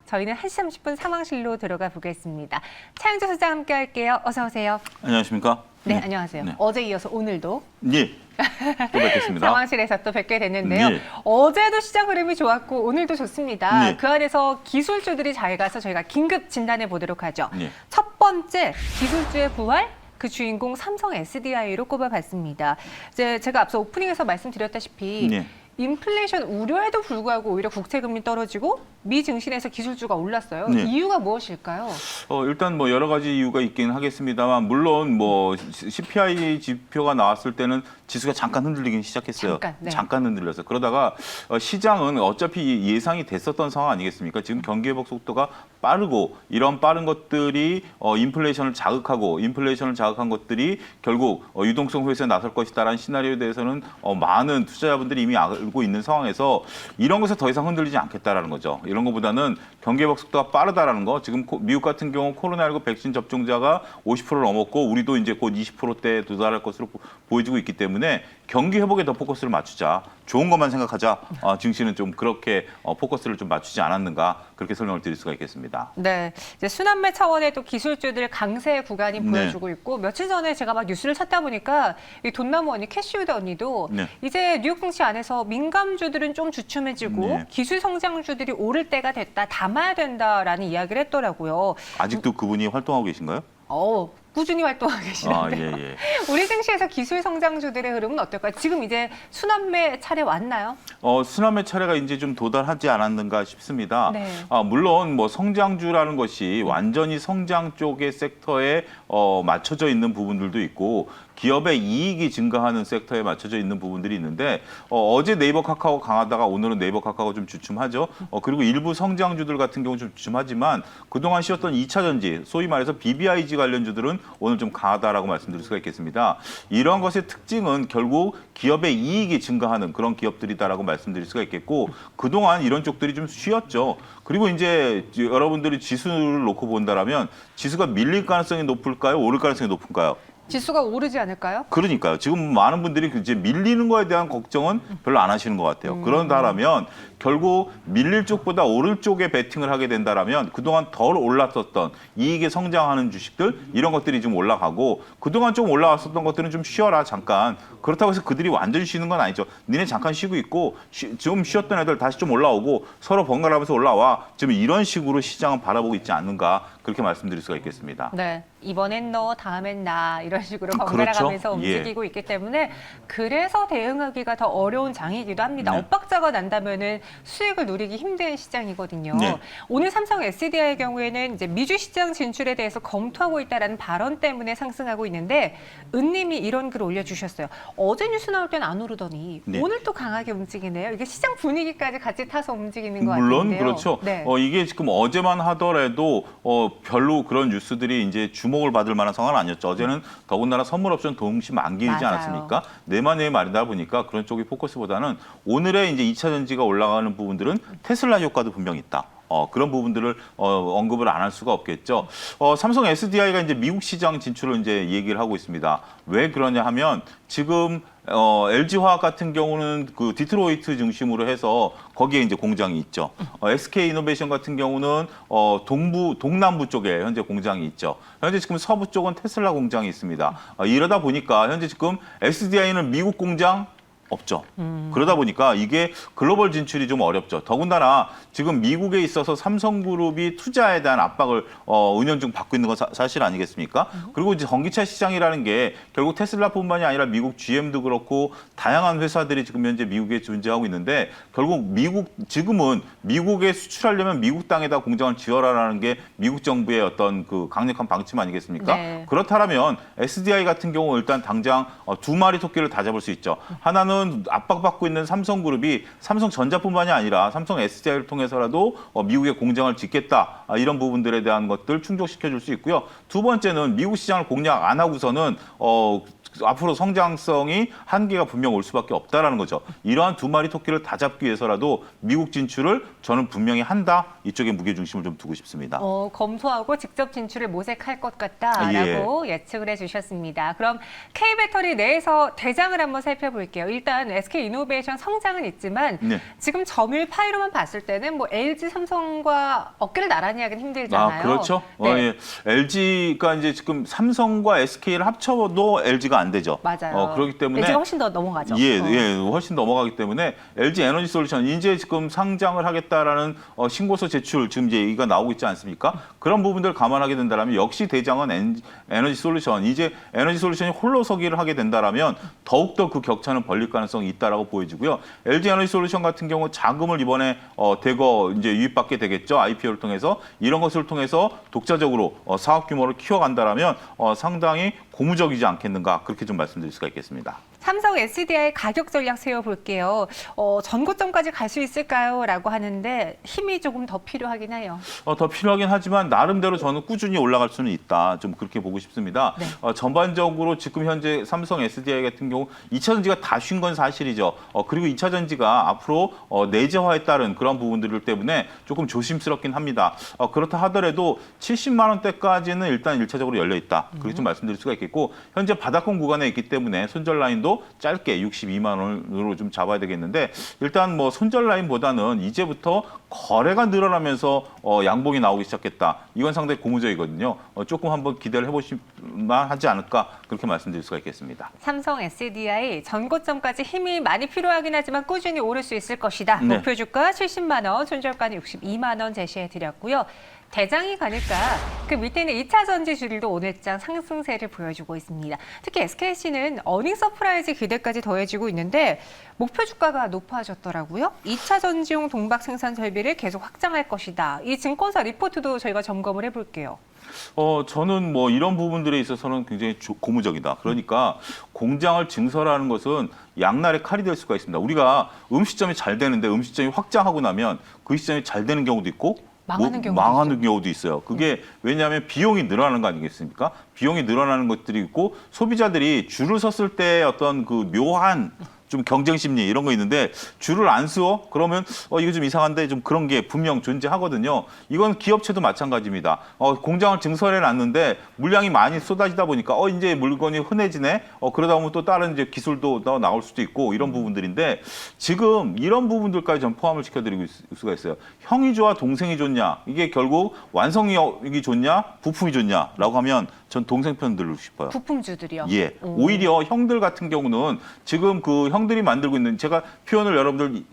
저희는 1시 30분 상황실로 들어가 보겠습니다. 차영주 소장 함께 할게요. 어서 오세요. 안녕하십니까? 네, 안녕하세요. 네. 어제 이어서 오늘도 예, 또 뵙겠습니다. 상황실에서 또 뵙게 됐는데요. 네. 어제도 시장 흐름이 좋았고 오늘도 좋습니다. 네. 그 안에서 기술주들이 잘 가서 저희가 긴급 진단해 보도록 하죠. 네. 첫 번째, 기술주의 부활. 그 주인공 삼성 SDI로 꼽아봤습니다. 이제 제가 앞서 오프닝에서 말씀드렸다시피 네. 인플레이션 우려에도 불구하고 오히려 국채금리 떨어지고 미 증시에서 기술주가 올랐어요. 네. 이유가 무엇일까요? 일단 뭐 여러 가지 이유가 있긴 하겠습니다만 물론 뭐 CPI 지표가 나왔을 때는 지수가 잠깐 흔들리긴 시작했어요. 잠깐, 네. 흔들려서 그러다가 시장은 어차피 예상이 됐었던 상황 아니겠습니까? 지금 경기 회복 속도가 빠르고 이런 빠른 것들이 인플레이션을 자극하고 인플레이션을 자극한 것들이 결국 유동성 회수에 나설 것이다라는 시나리오에 대해서는 많은 투자자분들이 이미 알고 있는 상황에서 이런 것에 더 이상 흔들리지 않겠다라는 거죠. 이런 것보다는 경기 회복 속도가 빠르다라는 거. 지금 미국 같은 경우 코로나19 백신 접종자가 50%를 넘었고 우리도 이제 곧 20%대에 도달할 것으로 보여지고 있기 때문에 경기 회복에 더 포커스를 맞추자. 좋은 것만 생각하자. 증시는 좀 그렇게 포커스를 좀 맞추지 않았는가 그렇게 설명을 드릴 수가 있겠습니다. 네, 이제 순환매 차원의 또 기술주들 강세 구간이 보여주고 있고 며칠 전에 제가 막 뉴스를 찾다 보니까 이 돈나무 언니 캐시우드 언니도 네. 이제 뉴욕 증시 안에서 민감주들은 좀 주춤해지고 네. 기술 성장주들이 오를 때가 됐다, 담아야 된다라는 이야기를 했더라고요. 아직도 그분이 활동하고 계신가요? 꾸준히 활동하고 계시는데 예. 우리 증시에서 기술 성장주들의 흐름은 어떨까요? 지금 이제 순환매 차례 왔나요? 순환매 차례가 이제 좀 도달하지 않았는가 싶습니다. 네. 물론 뭐 성장주라는 것이 완전히 성장 쪽의 섹터에 맞춰져 있는 부분들도 있고 기업의 이익이 증가하는 섹터에 맞춰져 있는 부분들이 있는데 어제 네이버 카카오 강하다가 오늘은 네이버 카카오가 좀 주춤하죠. 그리고 일부 성장주들 같은 경우는 좀 주춤하지만 그동안 쉬었던 2차 전지, 소위 말해서 BBIG 관련주들은 오늘 좀 강하다라고 말씀드릴 수가 있겠습니다. 이러한 것의 특징은 결국 기업의 이익이 증가하는 그런 기업들이다라고 말씀드릴 수가 있겠고 그동안 이런 쪽들이 좀 쉬었죠. 그리고 이제 여러분들이 지수를 놓고 본다라면 지수가 밀릴 가능성이 높을까요? 오를 가능성이 높을까요? 지수가 오르지 않을까요? 그러니까요. 지금 많은 분들이 이제 밀리는 거에 대한 걱정은 별로 안 하시는 것 같아요. 그런다라면 결국 밀릴 쪽보다 오를 쪽에 베팅을 하게 된다라면 그동안 덜 올랐었던 이익에 성장하는 주식들 이런 것들이 좀 올라가고 그동안 좀 올라왔었던 것들은 좀 쉬어라 잠깐. 그렇다고 해서 그들이 완전히 쉬는 건 아니죠. 니네 잠깐 쉬고 있고 좀 쉬었던 애들 다시 좀 올라오고 서로 번갈아가면서 올라와. 지금 이런 식으로 시장은 바라보고 있지 않는가 그렇게 말씀드릴 수가 있겠습니다. 네, 이번엔 너, 다음엔 나 이런 식으로 번갈아가면서 그렇죠. 움직이고 있기 때문에 그래서 대응하기가 더 어려운 장이기도 합니다. 네. 엇박자가 난다면은 수익을 누리기 힘든 시장이거든요. 네. 오늘 삼성 SDI의 경우에는 이제 미주 시장 진출에 대해서 검토하고 있다라는 발언 때문에 상승하고 있는데 은님이 이런 글 올려주셨어요. 어제 뉴스 나올 때는 안 오르더니 네. 오늘 또 강하게 움직이네요. 이게 시장 분위기까지 같이 타서 움직이는 것 물론 같은데요. 그렇죠. 네. 이게 지금 어제만 하더라도 별로 그런 뉴스들이 이제 주목을 받을 만한 상황은 아니었죠. 어제는 더군다나 선물 옵션 동시 만기이지 맞아요. 않았습니까? 내만의 말이다 보니까 그런 쪽이 포커스보다는 오늘의 이제 2차 전지가 올라가는 부분들은 테슬라 효과도 분명히 있다. 그런 부분들을 언급을 안 할 수가 없겠죠. 삼성 SDI가 이제 미국 시장 진출을 이제 얘기를 하고 있습니다. 왜 그러냐 하면 지금 LG화학 같은 경우는 그 디트로이트 중심으로 해서 거기에 이제 공장이 있죠. SK이노베이션 같은 경우는 동남부 쪽에 현재 공장이 있죠. 현재 지금 서부 쪽은 테슬라 공장이 있습니다. 이러다 보니까 현재 지금 SDI는 미국 공장 없죠. 그러다 보니까 이게 글로벌 진출이 좀 어렵죠. 더군다나 지금 미국에 있어서 삼성그룹이 투자에 대한 압박을 은연중 받고 있는 건 사실 아니겠습니까? 그리고 이제 전기차 시장이라는 게 결국 테슬라뿐만이 아니라 미국 GM도 그렇고 다양한 회사들이 지금 현재 미국에 존재하고 있는데 결국 지금은 미국에 수출하려면 미국 땅에다 공장을 지어라라는 게 미국 정부의 어떤 그 강력한 방침 아니겠습니까? 네. 그렇다면 SDI 같은 경우 일단 당장 두 마리 토끼를 다 잡을 수 있죠. 하나는 압박받고 있는 삼성그룹이 삼성전자뿐만이 아니라 삼성 SDI를 통해서라도 미국에 공장을 짓겠다. 이런 부분들에 대한 것들 충족시켜줄 수 있고요. 두 번째는 미국 시장을 공략 안 하고서는 앞으로 성장성이 한계가 분명 올 수밖에 없다라는 거죠. 이러한 두 마리 토끼를 다 잡기 위해서라도 미국 진출을 저는 분명히 한다. 이쪽에 무게중심을 좀 두고 싶습니다. 검토하고 직접 진출을 모색할 것 같다라고 예측을 해주셨습니다. 그럼 K배터리 내에서 대장을 한번 살펴볼게요. 일단 일단 SK이노베이션 성장은 있지만 네. 지금 점유율 파이로만 봤을 때는 뭐 LG, 삼성과 어깨를 나란히 하긴 힘들잖아요. 아, 그렇죠. 네. 예. LG가 이제 지금 삼성과 SK를 합쳐도 LG가 안 되죠. 맞아요. 그렇기 때문에 LG가 훨씬 더 넘어가죠. 예, 예, 훨씬 넘어가기 때문에 LG 에너지 솔루션 이제 지금 상장을 하겠다라는 신고서 제출 지금 이제 얘기가 나오고 있지 않습니까? 그런 부분들을 감안하게 된다면 역시 대장은 에너지 솔루션 이제 에너지 솔루션이 홀로서기를 하게 된다라면 더욱더 그 격차는 벌릴 가능성이 있다라고 보여지고요. LG 에너지 솔루션 같은 경우 자금을 이번에 대거 이제 유입받게 되겠죠. IPO를 통해서 이런 것을 통해서 독자적으로 사업 규모를 키워간다라면 상당히 고무적이지 않겠는가 그렇게 좀 말씀드릴 수가 있겠습니다. 삼성 SDI 가격 전략 세워볼게요. 전고점까지 갈 수 있을까요? 라고 하는데 힘이 조금 더 필요하긴 해요. 더 필요하긴 하지만 나름대로 저는 꾸준히 올라갈 수는 있다. 좀 그렇게 보고 싶습니다. 네. 전반적으로 지금 현재 삼성 SDI 같은 경우 2차 전지가 다 쉰 건 사실이죠. 그리고 2차 전지가 앞으로 내재화에 따른 그런 부분들 때문에 조금 조심스럽긴 합니다. 그렇다 하더라도 70만 원대까지는 일단 1차적으로 열려 있다. 그렇게 좀 말씀드릴 수가 있겠고 현재 바닥권 구간에 있기 때문에 손절 라인도 짧게 62만 원으로 좀 잡아야 되겠는데 일단 뭐 손절 라인보다는 이제부터 거래가 늘어나면서 양봉이 나오기 시작했다. 이건 상당히 고무적이거든요. 조금 한번 기대를 해보실만 하지 않을까 그렇게 말씀드릴 수가 있겠습니다. 삼성 SDI 전고점까지 힘이 많이 필요하긴 하지만 꾸준히 오를 수 있을 것이다. 네. 목표 주가 70만 원, 손절가는 62만 원 제시해 드렸고요. 대장이 가니까 그 밑에 있는 2차 전지주들도 오늘장 상승세를 보여주고 있습니다. 특히 SKC는 어닝 서프라이즈 기대까지 더해지고 있는데 목표 주가가 높아졌더라고요. 2차 전지용 동박 생산 설비를 계속 확장할 것이다. 이 증권사 리포트도 저희가 점검을 해볼게요. 저는 뭐 이런 부분들에 있어서는 굉장히 고무적이다. 그러니까 공장을 증설하는 것은 양날의 칼이 될 수가 있습니다. 우리가 음식점이 잘 되는데 음식점이 확장하고 나면 그 시점이 잘 되는 경우도 있고 망하는 경우도 있어요. 그게 왜냐하면 비용이 늘어나는 거 아니겠습니까? 비용이 늘어나는 것들이 있고 소비자들이 줄을 섰을 때 어떤 그 묘한 좀 경쟁 심리 이런 거 있는데 줄을 안 서어 그러면 이거 좀 이상한데 좀 그런 게 분명 존재하거든요. 이건 기업체도 마찬가지입니다. 공장을 증설해 놨는데 물량이 많이 쏟아지다 보니까 이제 물건이 흔해지네. 그러다 보면 또 다른 이제 기술도 더 나올 수도 있고 이런 부분들인데 지금 이런 부분들까지 좀 포함을 시켜드리고 있을 수가 있어요. 형이 좋아 동생이 좋냐 이게 결국 완성이 좋냐 부품이 좋냐라고 하면 전 동생 편 들고 싶어요. 부품주들이요? 예. 오히려 형들 같은 경우는 지금 그 형들이 만들고 있는 제가 표현을 여러분들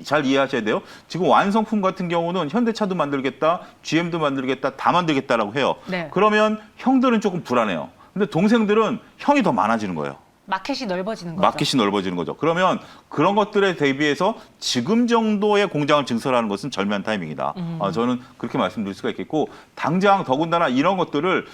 잘 이해하셔야 돼요. 지금 완성품 같은 경우는 현대차도 만들겠다, GM도 만들겠다, 다 만들겠다라고 해요. 네. 그러면 형들은 조금 불안해요. 근데 동생들은 형이 더 많아지는 거예요. 마켓이 넓어지는 거죠. 마켓이 넓어지는 거죠. 그러면 그런 것들에 대비해서 지금 정도의 공장을 증설하는 것은 절묘한 타이밍이다. 저는 그렇게 말씀드릴 수가 있겠고 당장 더군다나 이런 것들을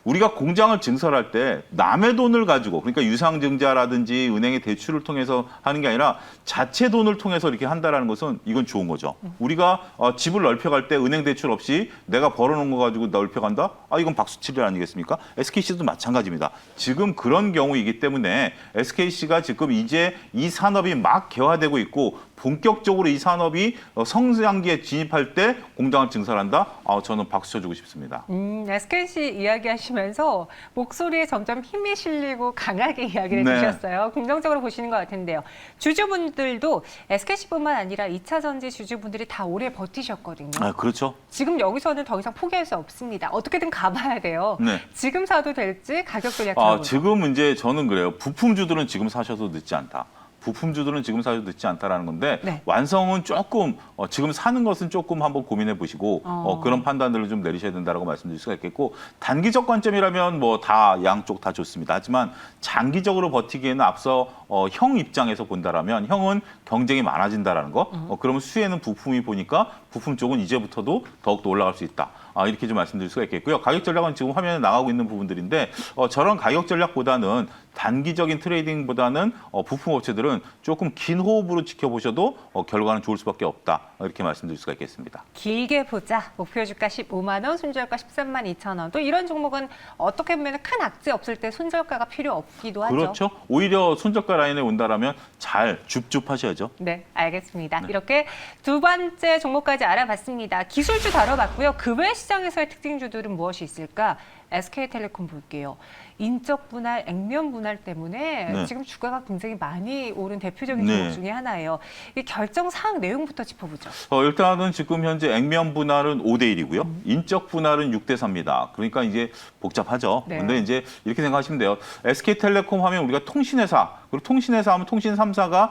우리가 공장을 증설할 때 남의 돈을 가지고 그러니까 유상증자라든지 은행의 대출을 통해서 하는 게 아니라 자체 돈을 통해서 이렇게 한다라는 것은 이건 좋은 거죠. 우리가 집을 넓혀갈 때 은행 대출 없이 내가 벌어놓은 거 가지고 넓혀간다? 이건 박수치료 아니겠습니까? SKC도 마찬가지입니다. 지금 그런 경우이기 때문에 SKC가 지금 이제 이 산업이 막 개화되고 있고 본격적으로 이 산업이 성장기에 진입할 때 공장을 증설한다? 저는 박수 쳐주고 싶습니다. SKC 이야기하시면서 목소리에 점점 힘이 실리고 강하게 이야기를 네. 해주셨어요. 긍정적으로 보시는 것 같은데요. 주주분들도 SKC뿐만 아니라 2차 전지 주주분들이 다 오래 버티셨거든요. 그렇죠. 지금 여기서는 더 이상 포기할 수 없습니다. 어떻게든 가봐야 돼요. 네. 지금 사도 될지 가격 전략 들어보죠. 지금 이제 저는 그래요. 부품주들은 지금 사셔도 늦지 않다. 부품주들은 지금 사도 늦지 않다라는 건데 네. 완성은 조금 지금 사는 것은 조금 한번 고민해 보시고 그런 판단들을 좀 내리셔야 된다라고 말씀드릴 수가 있겠고 단기적 관점이라면 뭐 다 양쪽 다 좋습니다. 하지만 장기적으로 버티기에는 앞서 형 입장에서 본다라면 형은 경쟁이 많아진다라는 거. 그러면 수혜는 부품이 보니까 부품 쪽은 이제부터도 더욱더 올라갈 수 있다. 이렇게 좀 말씀드릴 수가 있겠고요. 가격 전략은 지금 화면에 나가고 있는 부분들인데 저런 가격 전략보다는 단기적인 트레이딩보다는 부품 업체들은 조금 긴 호흡으로 지켜보셔도 결과는 좋을 수밖에 없다. 이렇게 말씀드릴 수가 있겠습니다. 길게 보자. 목표 주가 15만 원, 손절가 13만 2천 원. 또 이런 종목은 어떻게 보면 큰 악재 없을 때 손절가가 필요 없기도 하죠. 그렇죠. 오히려 손절가 라인에 온다라면 잘 줍줍하셔야죠. 네, 알겠습니다. 이렇게 두 번째 종목까지 알아봤습니다. 기술주 다뤄봤고요. 그 외 시장에서의 특징주들은 무엇이 있을까? SK텔레콤 볼게요. 인적 분할, 액면 분할 때문에 네. 지금 주가가 굉장히 많이 오른 대표적인 네. 종목 중에 하나예요. 이 결정 사항 내용부터 짚어보죠. 일단은 지금 현재 액면 분할은 5대 1이고요. 인적 분할은 6대 3입니다. 그러니까 이제 복잡하죠. 네. 근데 이제 이렇게 생각하시면 돼요. SK텔레콤 하면 우리가 통신회사, 그리고 통신회사 하면 통신 3사가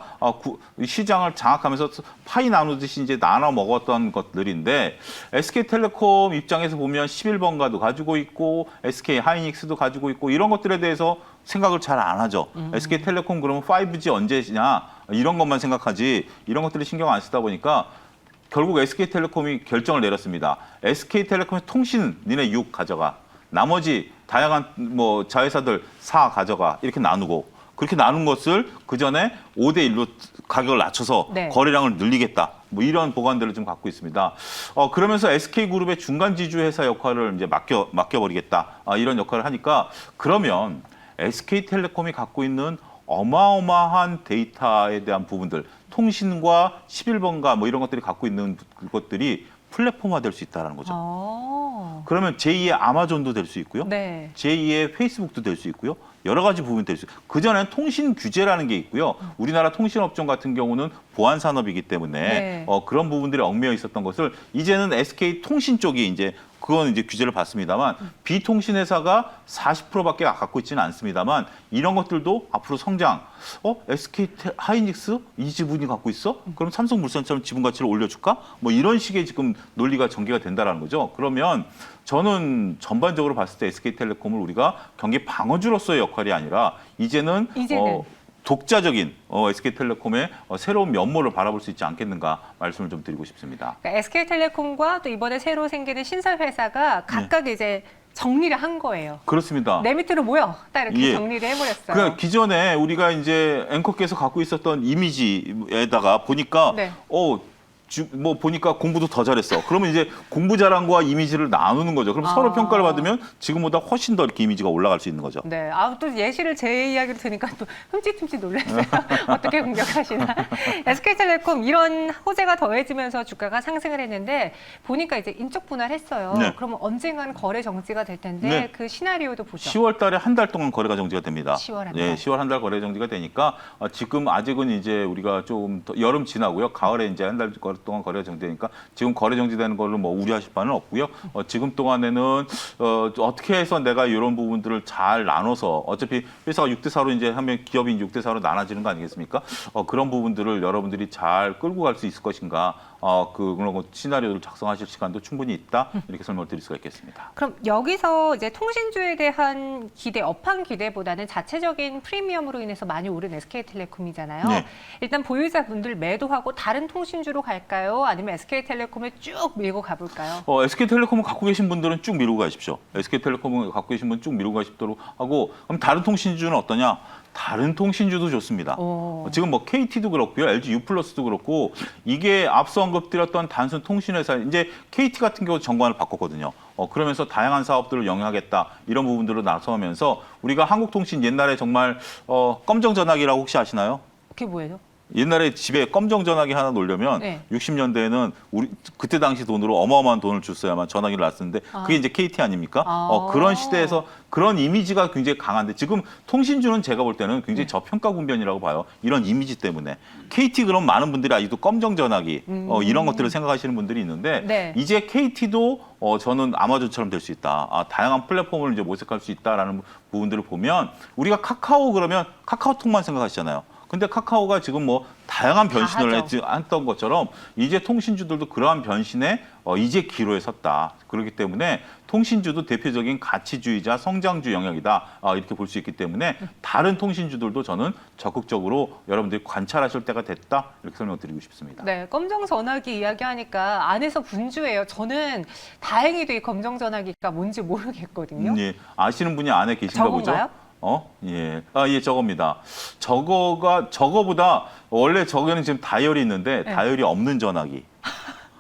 시장을 장악하면서 파이 나누듯이 이제 나눠 먹었던 것들인데 SK텔레콤 입장에서 보면 11번가도 가지고 있고 SK 하이닉스도 가지고 있고 이런 것들에 대해서 생각을 잘 안 하죠. SK텔레콤 그러면 5G 언제냐 이런 것만 생각하지 이런 것들을 신경 안 쓰다 보니까 결국 SK텔레콤이 결정을 내렸습니다. SK텔레콤의 통신 니네 6 가져가. 나머지 다양한 뭐 자회사들 4 가져가. 이렇게 나누고 그렇게 나눈 것을 그 전에 5대 1로 가격을 낮춰서 네. 거래량을 늘리겠다. 뭐 이런 보관들을 좀 갖고 있습니다. 그러면서 SK그룹의 중간 지주 회사 역할을 이제 맡겨버리겠다. 이런 역할을 하니까 그러면 SK텔레콤이 갖고 있는 어마어마한 데이터에 대한 부분들, 통신과 11번가 뭐 이런 것들이 갖고 있는 것들이 플랫폼화될 수 있다는 거죠. 그러면 제2의 아마존도 될 수 있고요. 네. 제2의 페이스북도 될 수 있고요. 여러 가지 부분이 될 수 있어요. 그전에는 통신 규제라는 게 있고요. 우리나라 통신업종 같은 경우는 보안 산업이기 때문에 네. 그런 부분들이 얽매여 있었던 것을 이제는 SK 통신 쪽이 이제 그건 이제 규제를 받습니다만 비통신 회사가 40%밖에 갖고 있지는 않습니다만 이런 것들도 앞으로 성장. SK 하이닉스 이 지분이 갖고 있어? 그럼 삼성물산처럼 지분 가치를 올려줄까? 뭐 이런 식의 지금 논리가 전개가 된다라는 거죠. 그러면 저는 전반적으로 봤을 때 SK텔레콤을 우리가 경기 방어주로서의 역할이 아니라 이제는 독자적인 SK텔레콤의 새로운 면모를 바라볼 수 있지 않겠는가 말씀을 좀 드리고 싶습니다. 그러니까 SK텔레콤과 또 이번에 새로 생기는 신설 회사가 각각 이제 정리를 한 거예요. 그렇습니다. 내 밑으로 모여 딱 이렇게 예. 정리를 해버렸어요. 그러니까 기존에 우리가 이제 앵커께서 갖고 있었던 이미지에다가 보니까 네. 뭐 보니까 공부도 더 잘했어. 그러면 이제 공부 잘한 거와 이미지를 나누는 거죠. 그럼 서로 평가를 받으면 지금보다 훨씬 더 이렇게 이미지가 올라갈 수 있는 거죠. 네, 또 예시를 제 이야기를 들으니까 또 흠칫흠칫 놀랐어요. 어떻게 공격하시나. SK텔레콤 이런 호재가 더해지면서 주가가 상승을 했는데 보니까 이제 인적 분할했어요. 네. 그러면 언젠가는 거래 정지가 될 텐데 네. 그 시나리오도 보죠. 10월 달에 한 달 동안 거래가 정지가 됩니다. 10월 한 달. 네, 10월 한 달 거래 정지가 되니까 지금 아직은 이제 우리가 조금 더 여름 지나고요. 가을에 이제 한 달 동안 거래가 정지되니까 지금 거래 정지되는 걸로 뭐 우려하실 바는 없고요. 지금 동안에는 어떻게 해서 내가 이런 부분들을 잘 나눠서 어차피 회사가 6대 4로 이제 하면 기업이 6대 4로 나눠지는 거 아니겠습니까? 그런 부분들을 여러분들이 잘 끌고 갈 수 있을 것인가? 그런 시나리오를 작성하실 시간도 충분히 있다. 이렇게 설명을 드릴 수가 있겠습니다. 그럼 여기서 이제 통신주에 대한 기대, 업황 기대보다는 자체적인 프리미엄으로 인해서 많이 오른 SK텔레콤이잖아요. 네. 일단 보유자분들 매도하고 다른 통신주로 갈까요? 아니면 SK텔레콤에 쭉 밀고 가볼까요? SK텔레콤을 갖고 계신 분들은 쭉 미루고 가십시오. SK텔레콤을 갖고 계신 분은 쭉 미루고 가십도록 하고 그럼 다른 통신주는 어떠냐? 다른 통신주도 좋습니다. 지금 뭐 KT도 그렇고요, LG U+도 그렇고 이게 앞서 언급드렸던 단순 통신회사 이제 KT 같은 경우 정관을 바꿨거든요. 그러면서 다양한 사업들을 영위하겠다 이런 부분들로 나서면서 우리가 한국통신 옛날에 정말 검정 전화기라고 혹시 아시나요? 그게 뭐예요? 옛날에 집에 검정 전화기 하나 놓으려면 네. 60년대에는 그때 당시 돈으로 어마어마한 돈을 줬어야만 전화기를 놨었는데 그게 이제 KT 아닙니까? 그런 시대에서 그런 이미지가 굉장히 강한데 지금 통신주는 제가 볼 때는 굉장히 저평가 국면이라고 봐요. 이런 이미지 때문에. KT 그럼 많은 분들이 아직도 검정 전화기 이런 것들을 생각하시는 분들이 있는데 네. 이제 KT도 저는 아마존처럼 될 수 있다. 다양한 플랫폼을 이제 모색할 수 있다라는 부분들을 보면 우리가 카카오 그러면 카카오톡만 생각하시잖아요. 근데 카카오가 지금 뭐 다양한 변신을 했던 것처럼 이제 통신주들도 그러한 변신에 이제 기로에 섰다. 그렇기 때문에 통신주도 대표적인 가치주의자 성장주 영역이다. 이렇게 볼 수 있기 때문에 다른 통신주들도 저는 적극적으로 여러분들이 관찰하실 때가 됐다. 이렇게 설명드리고 싶습니다. 네, 검정 전화기 이야기하니까 안에서 분주해요. 저는 다행히도 이 검정 전화기가 뭔지 모르겠거든요. 예, 아시는 분이 안에 계신가 저건가요? 보죠? 예. 예, 저겁니다. 저거보다 원래 저거는 지금 다이얼이 있는데 네. 다이얼이 없는 전화기.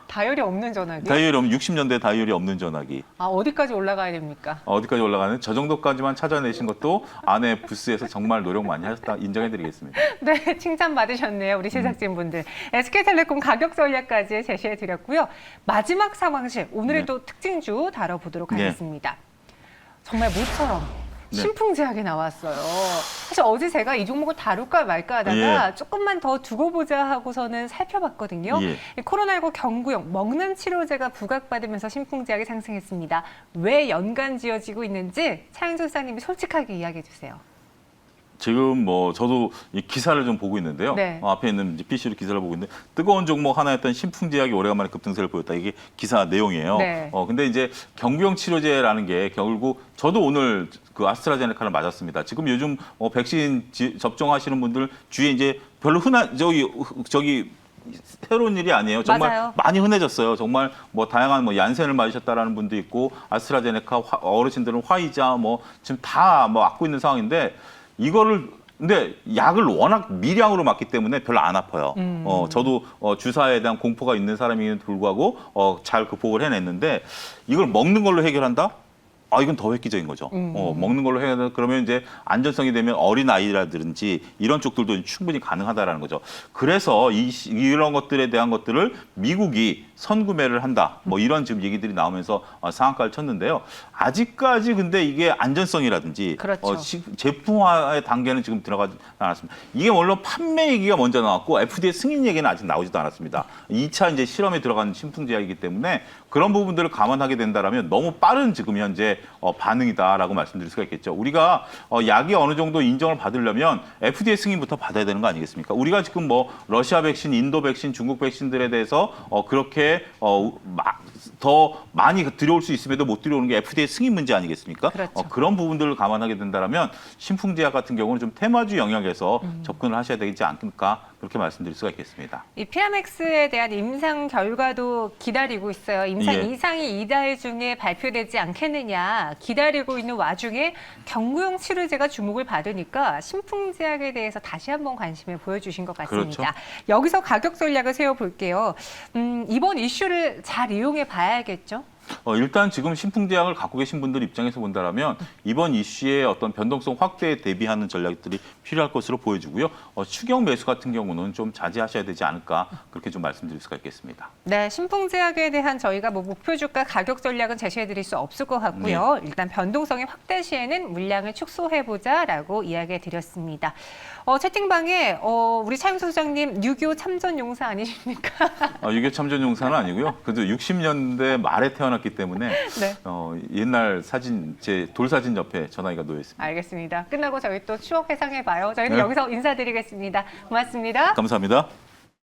다이얼이 없는 전화기? 다이얼이 없는 60년대 다이얼이 없는 전화기. 어디까지 올라가야 됩니까? 어디까지 올라가는? 저 정도까지만 찾아내신 것도 안에 부스에서 정말 노력 많이 하셨다 인정해드리겠습니다. 네, 칭찬 받으셨네요. 우리 제작진분들. SK텔레콤 가격 전략까지 제시해드렸고요. 마지막 상황실, 오늘의 네. 또 특징주 다뤄보도록 네. 하겠습니다. 정말 모처럼 네. 신풍제약이 나왔어요. 사실 어제 제가 이 종목을 다룰까 말까 하다가 조금만 더 두고 보자 하고서는 살펴봤거든요. 예. 이 코로나19 경구용 먹는 치료제가 부각받으면서 신풍제약이 상승했습니다. 왜 연관 지어지고 있는지 차영준 소장님이 솔직하게 이야기해 주세요. 지금 뭐 저도 이 기사를 좀 보고 있는데요. 네. 앞에 있는 이제 PC로 기사를 보고 있는데 뜨거운 종목 하나였던 신풍제약이 오래간만에 급등세를 보였다. 이게 기사 내용이에요. 네. 근데 이제 경구용 치료제라는 게 결국 저도 오늘 그 아스트라제네카를 맞았습니다. 지금 요즘 백신 접종하시는 분들 주위에 이제 별로 흔한 저기 새로운 일이 아니에요. 정말 맞아요. 많이 흔해졌어요. 정말 뭐 다양한 뭐 얀센을 맞으셨다라는 분도 있고 아스트라제네카 어르신들은 화이자 뭐 지금 다 뭐 맞고 있는 상황인데 이거를 근데 약을 워낙 미량으로 맞기 때문에 별로 안 아파요. 저도 주사에 대한 공포가 있는 사람임에도 불구하고 잘 극복을 해냈는데 이걸 먹는 걸로 해결한다? 이건 더 획기적인 거죠. 먹는 걸로 해야 돼. 그러면 이제 안전성이 되면 어린 아이라든지 이런 쪽들도 충분히 가능하다라는 거죠. 그래서 이런 것들에 대한 것들을 미국이 선구매를 한다. 뭐 이런 지금 얘기들이 나오면서 상한가를 쳤는데요. 아직까지 근데 이게 안전성이라든지 그렇죠. 제품화의 단계는 지금 들어가지 않았습니다. 이게 물론 판매 얘기가 먼저 나왔고 FDA 승인 얘기는 아직 나오지도 않았습니다. 2차 이제 실험에 들어간 신풍제약이기 때문에 그런 부분들을 감안하게 된다라면 너무 빠른 지금 현재 반응이다라고 말씀드릴 수가 있겠죠. 우리가 약이 어느 정도 인정을 받으려면 FDA 승인부터 받아야 되는 거 아니겠습니까? 우리가 지금 뭐 러시아 백신, 인도 백신, 중국 백신들에 대해서 그렇게 더 많이 들여올 수 있음에도 못 들여오는 게 FDA 승인 문제 아니겠습니까? 그렇죠. 그런 부분들을 감안하게 된다면 신풍제약 같은 경우는 좀 테마주 영역에서 접근을 하셔야 되지 않을까 그렇게 말씀드릴 수가 있겠습니다. 이 피라맥스에 대한 임상 결과도 기다리고 있어요. 임상 예. 이상이 이달 중에 발표되지 않겠느냐 기다리고 있는 와중에 경구용 치료제가 주목을 받으니까 신풍제약에 대해서 다시 한번 관심을 보여주신 것 같습니다. 그렇죠. 여기서 가격 전략을 세워볼게요. 이번 이슈를 잘 이용해 봐야겠죠? 일단 지금 신풍제약을 갖고 계신 분들 입장에서 본다면 이번 이슈의 어떤 변동성 확대에 대비하는 전략들이 필요할 것으로 보여지고요. 추경 매수 같은 경우는 좀 자제하셔야 되지 않을까 그렇게 좀 말씀드릴 수가 있겠습니다. 네, 신풍제약에 대한 저희가 뭐 목표 주가 가격 전략은 제시해드릴 수 없을 것 같고요. 네. 일단 변동성이 확대 시에는 물량을 축소해보자라고 이야기해드렸습니다. 채팅방에 우리 차영수 소장님 6.25 참전용사 아니십니까? 6.25 참전용사는 아니고요. 그래도 60년대 말에 태어났기 때문에 네. 옛날 사진, 제 돌사진 옆에 전화기가 놓여 있습니다. 알겠습니다. 끝나고 저희 또 추억 회상해봐요. 저희는 네. 여기서 인사드리겠습니다. 고맙습니다. 감사합니다.